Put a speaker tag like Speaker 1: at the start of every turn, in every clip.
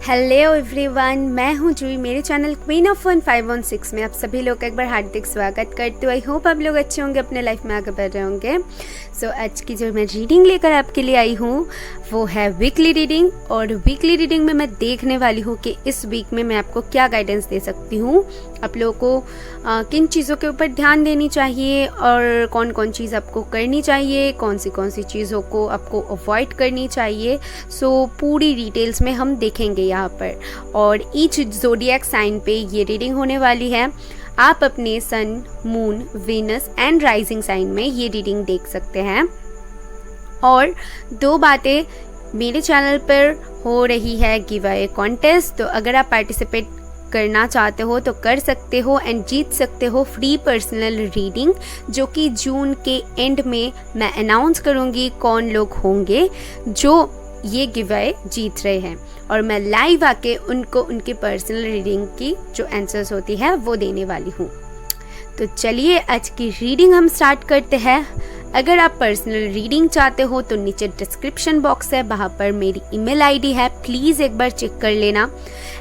Speaker 1: Hello everyone, मैं हूँ जूही। मेरे चैनल क्वीन ऑफ 1516 में आप सभी लोग का एक बार हार्दिक स्वागत करती हूँ। आई होप आप लोग अच्छे होंगे, अपने लाइफ में आगे बढ़ रहे होंगे। सो आज की जो मैं रीडिंग लेकर आपके लिए आई हूँ वो है वीकली रीडिंग। और वीकली रीडिंग में मैं देखने वाली हूँ कि इस वीक में मैं आपको क्या गाइडेंस दे सकती हूँ, आप लोगों को किन चीज़ों के ऊपर ध्यान देनी चाहिए और कौन कौन चीज़ आपको करनी चाहिए, कौन सी चीज़ों को आपको अवॉइड करनी चाहिए। सो पूरी डिटेल्स में हम देखेंगे यहाँ पर। और ईच ज़ोडिएक साइन पे ये रीडिंग होने वाली है। आप अपने sun, moon, Venus and rising sign में ये रीडिंग देख सकते हैं। और दो बातें, मेरे चैनल पर हो रही है गिव अवे कॉन्टेस्ट, तो अगर आप पार्टिसिपेट करना चाहते हो तो कर सकते हो एंड जीत सकते हो फ्री पर्सनल रीडिंग, जो कि जून के एंड में मैं अनाउंस करूँगी कौन लोग होंगे जो ये गिव अवे जीत रहे हैं। और मैं लाइव आके उनको उनकी पर्सनल रीडिंग की जो आंसर्स होती है वो देने वाली हूँ। तो चलिए आज की रीडिंग हम स्टार्ट करते हैं। अगर आप पर्सनल रीडिंग चाहते हो तो नीचे डिस्क्रिप्शन बॉक्स है, वहाँ पर मेरी ईमेल आईडी है, प्लीज़ एक बार चेक कर लेना।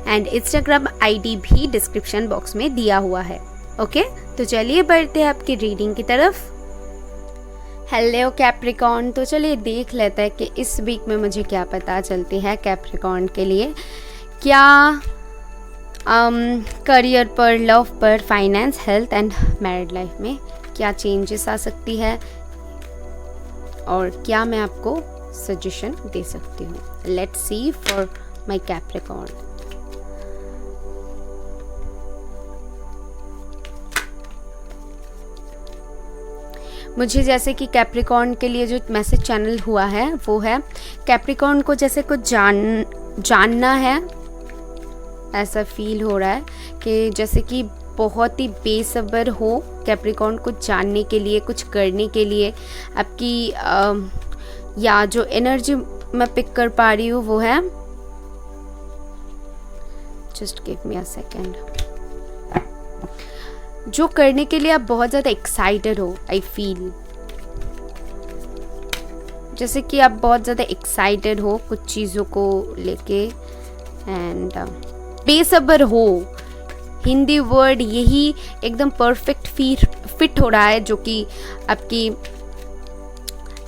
Speaker 1: एंड इंस्टाग्राम आईडी भी डिस्क्रिप्शन बॉक्स में दिया हुआ है। ओके, तो चलिए बढ़ते हैं आपकी रीडिंग की तरफ। हेलो कैप्रिकॉर्न, तो चलिए देख लेते हैं कि इस वीक में मुझे क्या पता चलती है कैप्रिकॉर्न के लिए। क्या करियर पर, लव पर, finance, health and married life में क्या चेंजेस आ सकती है और क्या मैं आपको सजेशन दे सकती हूँ। Let's see for my Capricorn. मुझे जैसे कि कैप्रिकॉर्न के लिए जो मैसेज चैनल हुआ है वो है कैप्रिकॉर्न को जैसे कुछ जानना है, ऐसा फील हो रहा है कि जैसे कि बहुत ही बेसब्र हो कैप्रिकॉर्न कुछ जानने के लिए, कुछ करने के लिए। आपकी या जो एनर्जी मैं पिक कर पा रही हूँ वो है, just give me a second, जो करने के लिए आप बहुत ज़्यादा एक्साइटेड हो। आई फील जैसे कि आप बहुत ज़्यादा एक्साइटेड हो कुछ चीज़ों को लेके एंड बेसब्र हो। हिंदी वर्ड यही एकदम परफेक्ट फिट हो रहा है, जो कि आपकी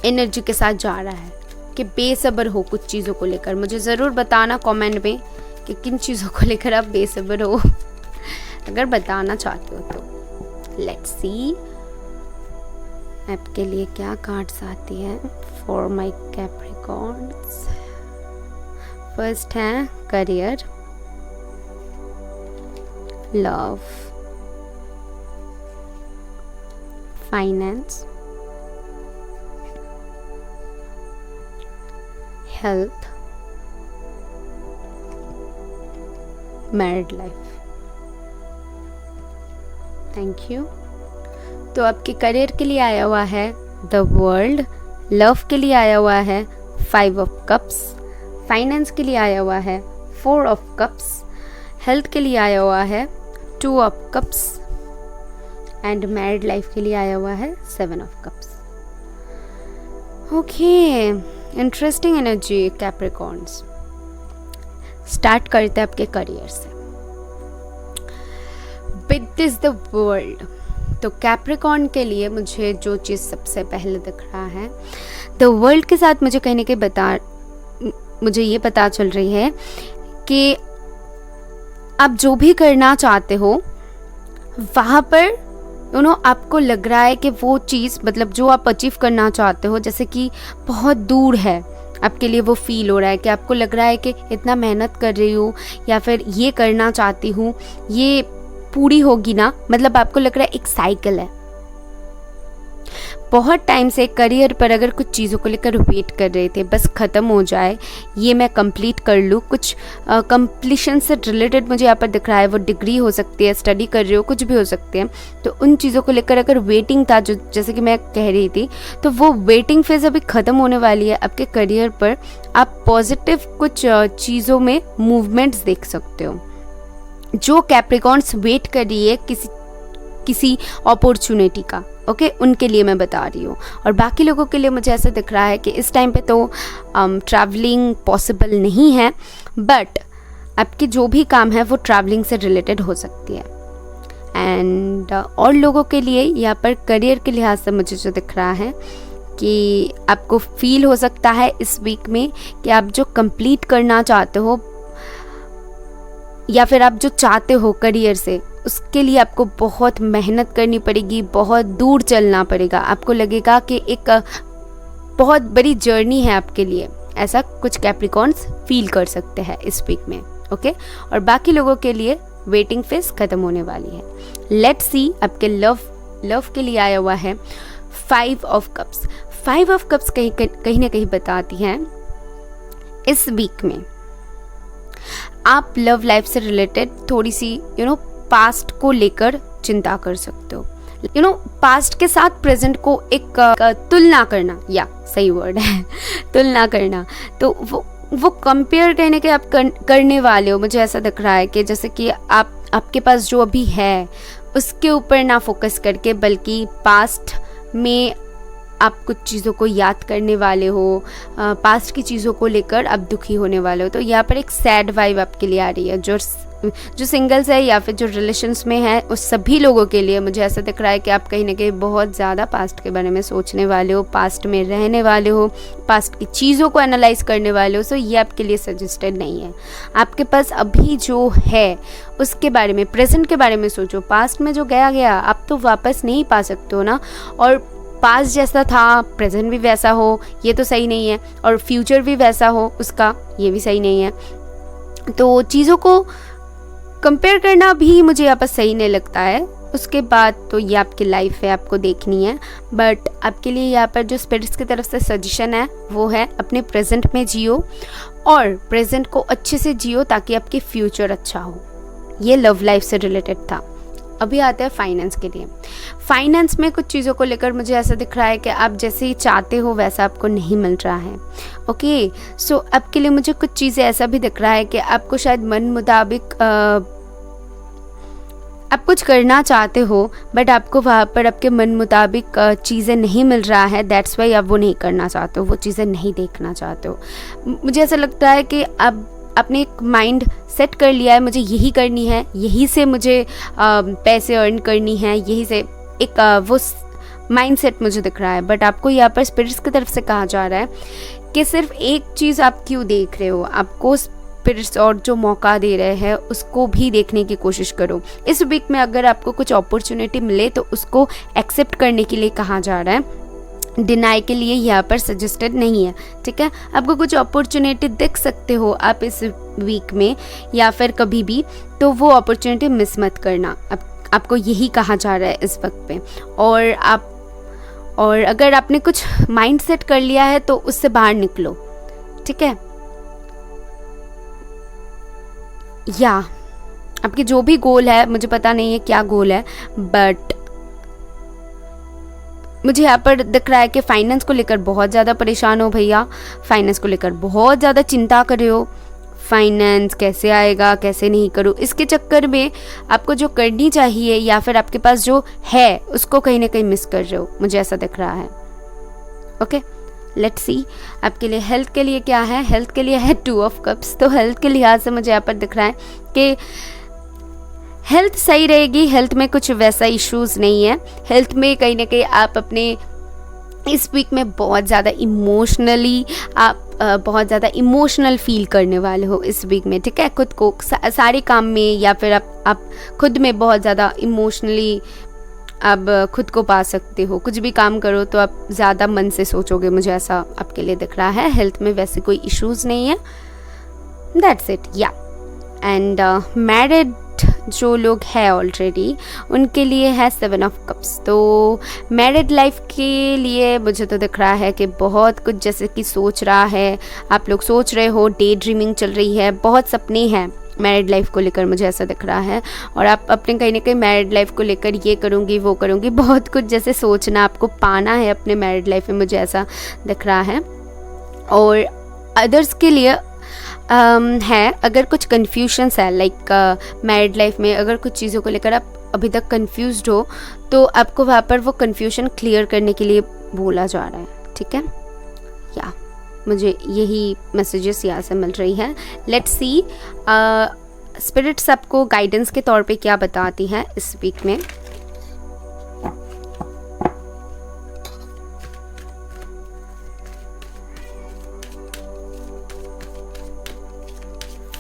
Speaker 1: एनर्जी के साथ जा रहा है कि बेसब्र हो कुछ चीज़ों को लेकर। मुझे ज़रूर बताना कमेंट में कि किन चीज़ों को लेकर आप बेसब्र हो, अगर बताना चाहते हो तो। लेट्स सी आपके लिए क्या कार्ड्स आती है फॉर माय कैप्रिकॉर्न्स। फर्स्ट है career, love, finance, health, married life. Thank you. तो आपके करियर के लिए आया हुआ है द वर्ल्ड, लव के लिए आया हुआ है 5 ऑफ कप्स, फाइनेंस के लिए आया हुआ है 4 ऑफ कप्स, हेल्थ के लिए आया हुआ है 2 of cups and married life के लिए आया हुआ है 7 of cups. Okay, interesting energy Capricorns. Start करते हैं आपके करियर से। विद इज द वर्ल्ड, तो कैप्रिकॉर्न के लिए मुझे जो चीज़ सबसे पहले दिख रहा है, द वर्ल्ड के साथ मुझे कहने के मुझे ये पता चल रही है कि आप जो भी करना चाहते हो वहाँ पर आपको लग रहा है कि वो चीज़, मतलब जो आप अचीव करना चाहते हो, जैसे कि बहुत दूर है आपके लिए। वो फील हो रहा है कि आपको लग रहा है कि इतना मेहनत कर रही हूँ या फिर ये करना चाहती हूँ, ये पूरी होगी ना। मतलब आपको लग रहा है एक साइकिल है। बहुत टाइम से करियर पर अगर कुछ चीज़ों को लेकर वेट कर रहे थे, बस ख़त्म हो जाए, ये मैं कंप्लीट कर लूँ। कुछ कंप्लीशन से रिलेटेड मुझे यहाँ पर दिख रहा है, वो डिग्री हो सकती है, स्टडी कर रहे हो, कुछ भी हो सकते हैं। तो उन चीज़ों को लेकर अगर वेटिंग था, जो जैसे कि मैं कह रही थी, तो वो वेटिंग फेज़ अभी ख़त्म होने वाली है आपके करियर पर। आप पॉजिटिव कुछ चीज़ों में मूवमेंट्स देख सकते हो। जो कैप्रिकॉर्न्स वेट कर रही है किसी अपॉर्चुनिटी का, ओके, उनके लिए मैं बता रही हूँ। और बाकी लोगों के लिए मुझे ऐसा दिख रहा है कि इस टाइम पे तो ट्रैवलिंग पॉसिबल नहीं है, बट आपके जो भी काम है वो ट्रैवलिंग से रिलेटेड हो सकती है। एंड और लोगों के लिए यहाँ पर करियर के लिहाज से मुझे जो दिख रहा है कि आपको फील हो सकता है इस वीक में कि आप जो कंप्लीट करना चाहते हो या फिर आप जो चाहते हो करियर से, उसके लिए आपको बहुत मेहनत करनी पड़ेगी, बहुत दूर चलना पड़ेगा। आपको लगेगा कि एक बहुत बड़ी जर्नी है आपके लिए। ऐसा कुछ कैप्रिकॉर्न्स फील कर सकते हैं इस वीक में, ओके। और बाकी लोगों के लिए वेटिंग फेज खत्म होने वाली है। लेट्स सी आपके लव के लिए आया हुआ है 5 ऑफ कप्स। 5 ऑफ कप्स कहीं ना कहीं बताती हैं इस वीक में आप लव लाइफ से रिलेटेड थोड़ी सी पास्ट को लेकर चिंता कर सकते हो। पास्ट के साथ प्रेजेंट को एक तुलना करना, या सही वर्ड है तुलना करना, तो वो कंपेयर कहने के आप करने वाले हो। मुझे ऐसा दिख रहा है कि जैसे कि आपके पास जो अभी है उसके ऊपर ना फोकस करके, बल्कि पास्ट में आप कुछ चीज़ों को याद करने वाले हो, पास्ट की चीज़ों को लेकर आप दुखी होने वाले हो। तो यहाँ पर एक सैड वाइब आपके लिए आ रही है। जो सिंगल्स है या फिर जो रिलेशंस में है उस सभी लोगों के लिए मुझे ऐसा दिख रहा है कि आप कहीं ना कहीं बहुत ज़्यादा पास्ट के बारे में सोचने वाले हो, पास्ट में रहने वाले हो, पास्ट की चीज़ों को एनालाइज करने वाले हो। सो ये आपके लिए सजेस्टेड नहीं है। आपके पास अभी जो है उसके बारे में, प्रेजेंट के बारे में सोचो। पास्ट में जो गया आप तो वापस नहीं पा सकते हो ना, और पास्ट जैसा था प्रेजेंट भी वैसा हो ये तो सही नहीं है, और फ्यूचर भी वैसा हो उसका ये भी सही नहीं है। तो चीज़ों को कंपेयर करना भी मुझे यहाँ पर सही नहीं लगता है। उसके बाद तो ये आपकी लाइफ है, आपको देखनी है। बट आपके लिए यहाँ पर जो स्पिरिट्स की तरफ से सजेशन है वो है अपने प्रेजेंट में जियो और प्रेजेंट को अच्छे से जियो ताकि आपकी फ्यूचर अच्छा हो। ये लव लाइफ से रिलेटेड था। अभी आते हैं फाइनेंस के लिए। फाइनेंस में कुछ चीज़ों को लेकर मुझे ऐसा दिख रहा है कि आप जैसे ही चाहते हो वैसा आपको नहीं मिल रहा है, ओके। सो आपके लिए मुझे कुछ चीज़ें ऐसा भी दिख रहा है कि आपको शायद मन मुताबिक आप कुछ करना चाहते हो बट आपको वहाँ पर आपके मन मुताबिक चीज़ें नहीं मिल रहा है। दैट्स वाई आप वो नहीं करना चाहते हो, वो चीज़ें नहीं देखना चाहते हो। मुझे ऐसा लगता है कि आपने एक माइंड सेट कर लिया है, मुझे यही करनी है, यही से मुझे पैसे अर्न करनी है, यही से एक वो माइंड सेट मुझे दिख रहा है। बट आपको यहाँ पर स्पिरिट्स की तरफ से कहा जा रहा है कि सिर्फ एक चीज़ आप क्यों देख रहे हो, आपको स्पिरिट्स और जो मौका दे रहे हैं उसको भी देखने की कोशिश करो। इस वीक में अगर आपको कुछ अपॉर्चुनिटी मिले तो उसको एक्सेप्ट करने के लिए कहा जा रहा है, डिनाई के लिए यहाँ पर सजेस्टेड नहीं है, ठीक है। आपको कुछ अपॉर्चुनिटी देख सकते हो आप इस वीक में या फिर कभी भी, तो वो अपॉर्चुनिटी मिस मत करना। आपको यही कहा जा रहा है इस वक्त पे। और अगर आपने कुछ माइंड सेट कर लिया है तो उससे बाहर निकलो, ठीक है। या आपके जो भी गोल है, मुझे पता नहीं है क्या गोल है, बट मुझे यहाँ पर दिख रहा है कि फाइनेंस को लेकर बहुत ज़्यादा परेशान हो भैया, फाइनेंस को लेकर बहुत ज़्यादा चिंता कर रहे हो। फाइनेंस कैसे आएगा, कैसे नहीं करूँ, इसके चक्कर में आपको जो करनी चाहिए या फिर आपके पास जो है उसको कहीं ना कहीं मिस कर रहे हो, मुझे ऐसा दिख रहा है, ओके। लेट्स सी आपके लिए हेल्थ के लिए क्या है। हेल्थ के लिए है 2 ऑफ कप्स। तो हेल्थ के लिहाज से मुझे यहाँ पर दिख रहा है कि हेल्थ सही रहेगी, हेल्थ में कुछ वैसा इश्यूज नहीं है। हेल्थ में कहीं ना कहीं आप अपने इस वीक में बहुत ज़्यादा इमोशनली बहुत ज़्यादा इमोशनल फील करने वाले हो इस वीक में, ठीक है। खुद को सारे काम में या फिर आप खुद में बहुत ज़्यादा इमोशनली आप खुद को पा सकते हो। कुछ भी काम करो तो आप ज़्यादा मन से सोचोगे, मुझे ऐसा आपके लिए दिख रहा है। हेल्थ में वैसे कोई इश्यूज़ नहीं है, दैट्स इट, या। एंड मैरिड जो लोग हैं ऑलरेडी उनके लिए है 7 ऑफ कप्स। तो मैरिड लाइफ के लिए मुझे तो दिख रहा है कि बहुत कुछ जैसे कि सोच रहा है, आप लोग सोच रहे हो, डे ड्रीमिंग चल रही है, बहुत सपने हैं मैरिड लाइफ को लेकर, मुझे ऐसा दिख रहा है। और आप अपने कहीं ना कहीं मैरिड लाइफ को लेकर ये करूँगी वो करूँगी, बहुत कुछ जैसे सोचना, आपको पाना है अपने मैरिड लाइफ में, मुझे ऐसा दिख रहा है। और अदर्स के लिए है अगर कुछ कन्फ्यूजन्स है, लाइक मैरिड लाइफ में अगर कुछ चीज़ों को लेकर आप अभी तक कंफ्यूज्ड हो तो आपको वहाँ पर वो कन्फ्यूजन क्लियर करने के लिए बोला जा रहा है, ठीक है। या मुझे यही मैसेजेस यहाँ से मिल रही है। लेट्स सी स्पिरिट्स आपको गाइडेंस के तौर पे क्या बताती हैं इस वीक में।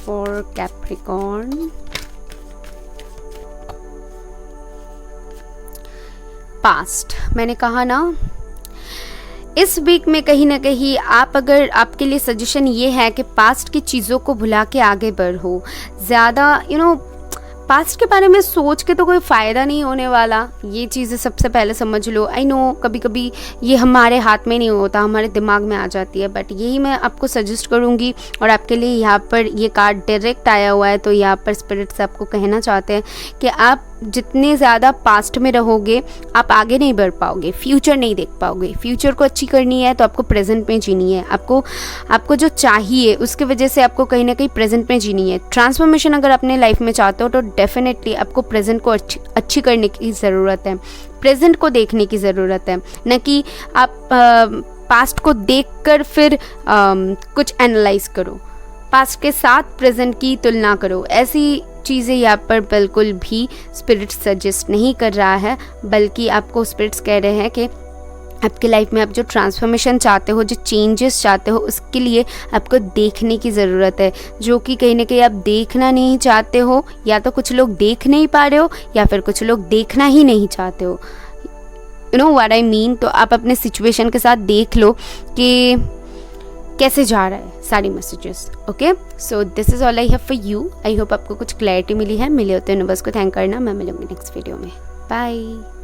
Speaker 1: फॉर कैप्रिकॉर्न, पास्ट, मैंने कहा ना इस वीक में कहीं ना कहीं आप, अगर आपके लिए सजेशन ये है कि पास्ट की चीज़ों को भुला के आगे बढ़ो। ज़्यादा पास्ट के बारे में सोच के तो कोई फ़ायदा नहीं होने वाला, ये चीज़ें सबसे पहले समझ लो। आई नो कभी कभी ये हमारे हाथ में नहीं होता, हमारे दिमाग में आ जाती है, बट यही मैं आपको सजेस्ट करूँगी। और आपके लिए यहाँ पर ये कार्ड डायरेक्ट आया हुआ है, तो यहाँ पर स्पिरिट्स आपको कहना चाहते हैं कि आप जितने ज़्यादा पास्ट में रहोगे आप आगे नहीं बढ़ पाओगे, फ्यूचर नहीं देख पाओगे। फ्यूचर को अच्छी करनी है तो आपको प्रेजेंट में जीनी है। आपको जो चाहिए उसके वजह से आपको कहीं ना कहीं प्रेजेंट में जीनी है। ट्रांसफॉर्मेशन अगर अपने लाइफ में चाहते हो तो डेफिनेटली आपको प्रेजेंट को अच्छी करने की ज़रूरत है, प्रेजेंट को देखने की ज़रूरत है, न कि आप पास्ट को देखकर फिर कुछ एनालाइज करो। पास्ट के साथ प्रेजेंट की तुलना करो, ऐसी चीज़ें यहाँ पर बिल्कुल भी स्पिरिट सजेस्ट नहीं कर रहा है, बल्कि आपको स्पिरिट्स कह रहे हैं कि आपकी लाइफ में आप जो ट्रांसफॉर्मेशन चाहते हो, जो चेंजेस चाहते हो, उसके लिए आपको देखने की ज़रूरत है, जो कि कहीं ना कहीं आप देखना नहीं चाहते हो। या तो कुछ लोग देख नहीं पा रहे हो या फिर कुछ लोग देखना ही नहीं चाहते हो। You know what I mean. तो आप अपने सिचुएशन के साथ देख लो कि कैसे जा रहा है सारी messages. Okay, so this is all I have for you. I hope आपको कुछ क्लैरिटी मिली है। मिले होते यूनिवर्स को थैंक करना। मैं मिलूंगी नेक्स्ट वीडियो में। बाय।